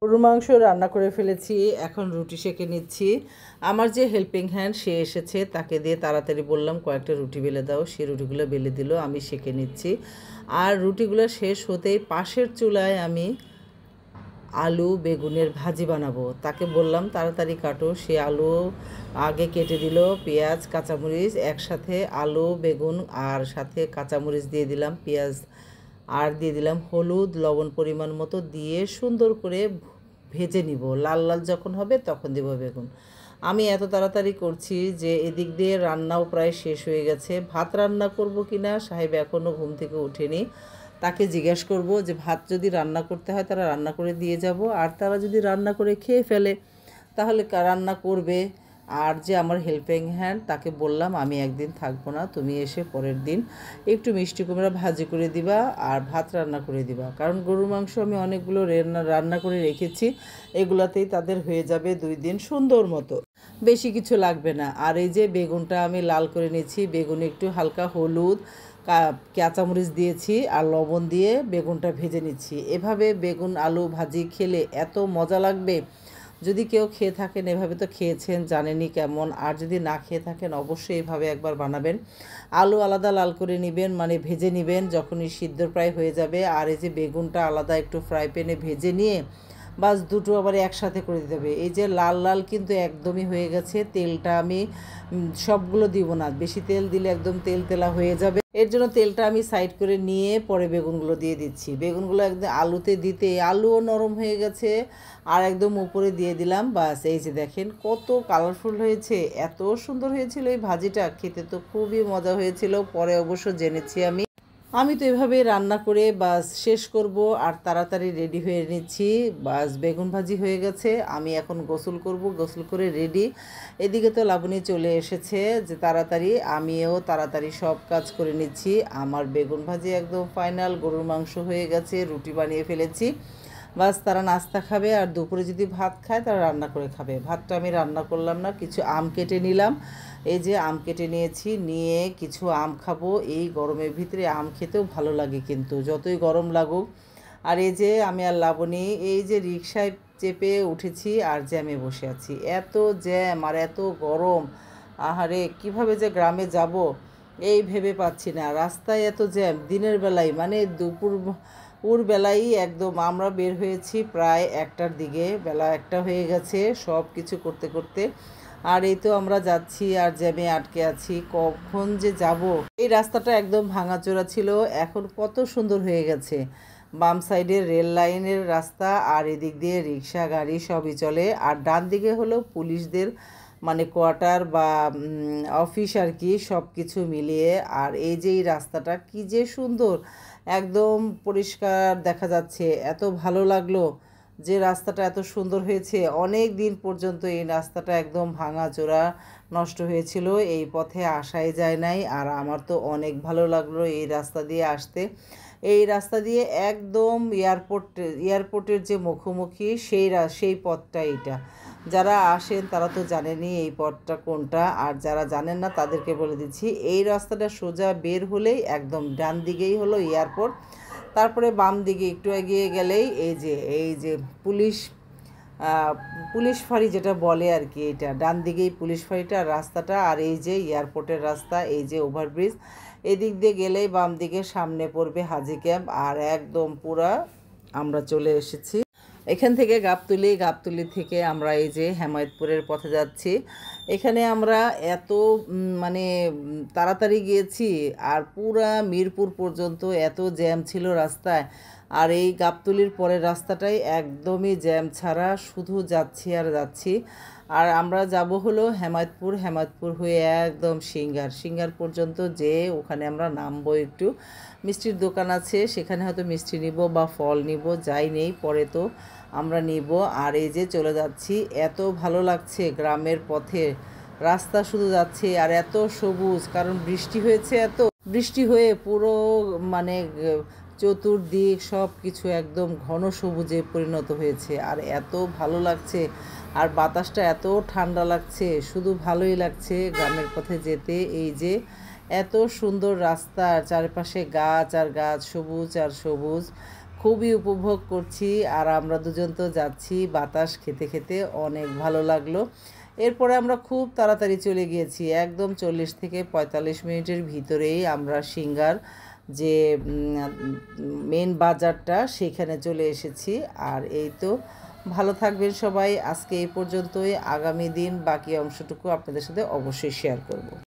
গরুর মাংস রান্না করে ফেলেছি, এখন রুটি সেঁকে নিচ্ছি। আমার যে হেল্পিং হ্যান্ড সে এসেছে, তাকে দিয়ে তাড়াতাড়ি বললাম কয়েকটা রুটি বেলে দাও, সে রুটিগুলো বেলে দিল, আমি সেঁকে নিচ্ছি। আর রুটিগুলো শেষ হতেই পাশের চুলায় আমি আলু বেগুনের ভাজি বানাবো, তাকে বললাম তাড়াতাড়ি কাটো, সে আলু আগে কেটে দিল, পেঁয়াজ কাঁচামরিচ একসাথে, আলু বেগুন আর সাথে কাঁচামরিচ দিয়ে দিলাম, পেঁয়াজ আর দিয়ে দিলাম হলুদ লবণ পরিমাণ মতো দিয়ে সুন্দর করে ভেজে নিব। লাল লাল যখন হবে তখন দেব বেগুন। আমি এত তাড়াতাড়ি করছি যে এদিক দিয়ে রান্নাও প্রায় শেষ হয়ে গেছে। ভাত রান্না করব কি না, সাহেব এখনও ঘুম থেকে ওঠেনি, তাকে জিজ্ঞেস করব যে ভাত যদি রান্না করতে হয় তারা রান্না করে দিয়ে যাব, আর তারা যদি রান্না করে খেয়ে ফেলে তাহলে রান্না করবে। আর যে আমার হেল্পিং হ্যান্ড তাকে বললাম আমি একদিন থাকবো না, তুমি এসে পরের দিন একটু মিষ্টি কুমড়া ভাজি করে দিবা আর ভাত রান্না করে দিবা, কারণ গরুর মাংস আমি অনেকগুলো রান্না করে রেখেছি, এগুলাতেই তাদের হয়ে যাবে 2 দিন সুন্দর মতো, বেশি কিছু লাগবে না। আর এই যে বেগুনটা আমি লাল করে নিয়েছি, বেগুনে একটু হালকা হলুদ কাঁচামরিচ দিয়েছি আর লবণ দিয়ে বেগুনটা ভেজে নিচ্ছি। এভাবে বেগুন আলু ভাজি খেলে এত মজা লাগবে, যদি কেউ খেয়ে থাকেন এভাবে তো খেয়েছেন, জানেনই কেমন। আর যদি না খেয়ে থাকেন অবশ্যই এভাবে একবার বানাবেন। আলু আলাদা লাল করে নেবেন, মানে ভেজে নেবেন যখনই সিদ্ধ প্রায় হয়ে যাবে, আর এই যে বেগুনটা আলাদা একটু ফ্রাই প্যানে ভেজে নিয়ে বাস দুটো আবার একসাথে করে দিতে হবে। এই যে লাল লাল কিন্তু একদমই হয়ে গেছে, তেলটা আমি সবগুলো দিব না, বেশি তেল দিলে একদম তেল তেলা হয়ে যাবে, এর জন্য তেলটা আমি সাইড করে নিয়ে পরে বেগুনগুলো দিয়ে দিচ্ছি। বেগুনগুলো একদম আলুতে দিতে আলুও নরম হয়ে গেছে, আর একদম উপরে দিয়ে দিলাম, বাস এই যে দেখেন কত কালারফুল হয়েছে, এত সুন্দর হয়েছিল এই ভাজিটা, খেতে তো খুবই মজা হয়েছিল। পরে অবশ্য জেনেছি আমি তো এভাবেই রান্না করে বাস শেষ করব আর তাড়াতাড়ি রেডি হয়ে নিচ্ছি। বাস বেগুন ভাজি হয়ে গেছে, আমি এখন গোসল করব, গোসল করে রেডি। এদিকে তো লাবণী চলে এসেছে, যে তাড়াতাড়ি আমিও তাড়াতাড়ি সব কাজ করে নিচ্ছি। আমার বেগুন ভাজি একদম ফাইনাল, গরুর মাংস হয়ে গেছে, রুটি বানিয়ে ফেলেছি, বাস তারা নাস্তা খাবে, আর দুপুরে যদি ভাত খায় তারা রান্না করে খাবে। ভাতটা আমি রান্না করলাম না, কিছু আম কেটে নিলাম, এই যে আম কেটে নিয়েছি, নিয়ে কিছু আম খাবো। এই গরমের ভিতরে আম খেতেও ভালো লাগে কিন্তু, যতই গরম লাগুক। আর এই যে আমি আর লাবণী এই যে রিকশায় চেপে উঠেছি আর জ্যামে বসে আছি, এত জ্যাম আর এত গরম, আহারে কিভাবে যে গ্রামে যাব এই ভেবে পাচ্ছি না। রাস্তায় এত জ্যাম দিনের বেলায়, মানে দুপুর ওর বেলাই একদম, আমরা বের হয়েছি প্রায় 1টার দিকে, বেলা 1টা হয়ে গেছে সব কিছু করতে করতে। আর এই তো আমরা যাচ্ছি আর জ্যামে আটকে আছি, কখন যে যাব। এই রাস্তাটা একদম ভাঙাচোরা ছিল, এখন কত সুন্দর হয়ে গেছে। বাম সাইডের রেল লাইনের রাস্তা, আর এদিক দিয়ে রিক্সা গাড়ি সবই চলে, আর ডান দিকে হলো পুলিশদের মানে কোয়ার্টার বা অফিস আর কি, সব কিছু মিলিয়ে। আর এই যে এই রাস্তাটা কি যে সুন্দর, একদম পরিষ্কার দেখা যাচ্ছে, এত ভালো লাগলো যে রাস্তাটা এত সুন্দর হয়েছে। অনেক দিন পর্যন্ত এই রাস্তাটা একদম ভাঙাচোরা নষ্ট হয়েছিল, এই পথে আসাই যায় নাই। আর আমার তো অনেক ভালো লাগলো এই রাস্তা দিয়ে আসতে। এই রাস্তা দিয়ে একদম এয়ারপোর্টের যে মুখোমুখি সেই পথটা এটা, যারা আসেন তারা তো জানেনই এই পথটা কোনটা, আর যারা জানেন না তাদেরকে বলে দিচ্ছি, এই রাস্তাটা সোজা বের হলেই একদম ডান দিকেই হলো এয়ারপোর্ট, তারপরে বাম দিকে একটু এগিয়ে গেলেই এই যে পুলিশ ফাঁড়ি যেটা বলে আর কি, এটা ডান দিকেই পুলিশ ফাঁড়িটা রাস্তাটা, আর এই যে এয়ারপোর্টের রাস্তা, এই যে ওভারব্রিজ, এদিক দিয়ে গেলেই বাম দিকে সামনে পড়বে হাজি ক্যাম্প। আর একদম পুরা আমরা চলে এসেছি এখান থেকে গাবতলী থেকে আমরা এই যে হেমায়েতপুরের পথে যাচ্ছি। এখানে আমরা এত মানে তাড়াতাড়ি গিয়েছি, আর পুরা মিরপুর পর্যন্ত এত জ্যাম ছিল রাস্তায়। আর এই গাবতলীর পরের রাস্তাটাই একদমই জ্যাম ছাড়া, শুধু যাচ্ছি আর যাচ্ছি। আর আমরা যাব হলো হেমায়েতপুর হয়ে একদম সিঙ্গার পর্যন্ত, যে ওখানে আমরা নামবো, একটু মিষ্টির দোকান আছে সেখানে হয়তো মিষ্টি নিব বা ফল নিব, যাই নেই পরে তো আমরা নিব। আর এই যে চলে যাচ্ছি, এত ভালো লাগছে গ্রামের পথে, রাস্তা শুধু যাচ্ছে আর এত সবুজ, কারণ বৃষ্টি হয়েছে, এত বৃষ্টি হয়ে পুরো মানে চতুর্দিক সব কিছু একদম ঘন সবুজে পরিণত হয়েছে, আর এত ভালো লাগছে, আর বাতাসটা এত ঠান্ডা লাগছে, শুধু ভালোই লাগছে গ্রামের পথে যেতে। এই যে এত সুন্দর রাস্তা, চারপাশে গাছ আর গাছ, সবুজ আর সবুজ, খুবই উপভোগ করছি। আর আমরা দুজন তো যাচ্ছি বাতাস খেতে খেতে, অনেক ভালো লাগলো। এরপরে আমরা খুব তাড়াতাড়ি চলে গিয়েছি, একদম 40 থেকে 45 মিনিটের ভিতরেই আমরা সিংগার যে মেন বাজারটা সেখানে চলে এসেছি। আর এই তো, ভালো থাকবেন সবাই। আজকে এই পর্যন্তই, আগামী দিন বাকি অংশটুকু আপনাদের সাথে অবশ্যই শেয়ার করব।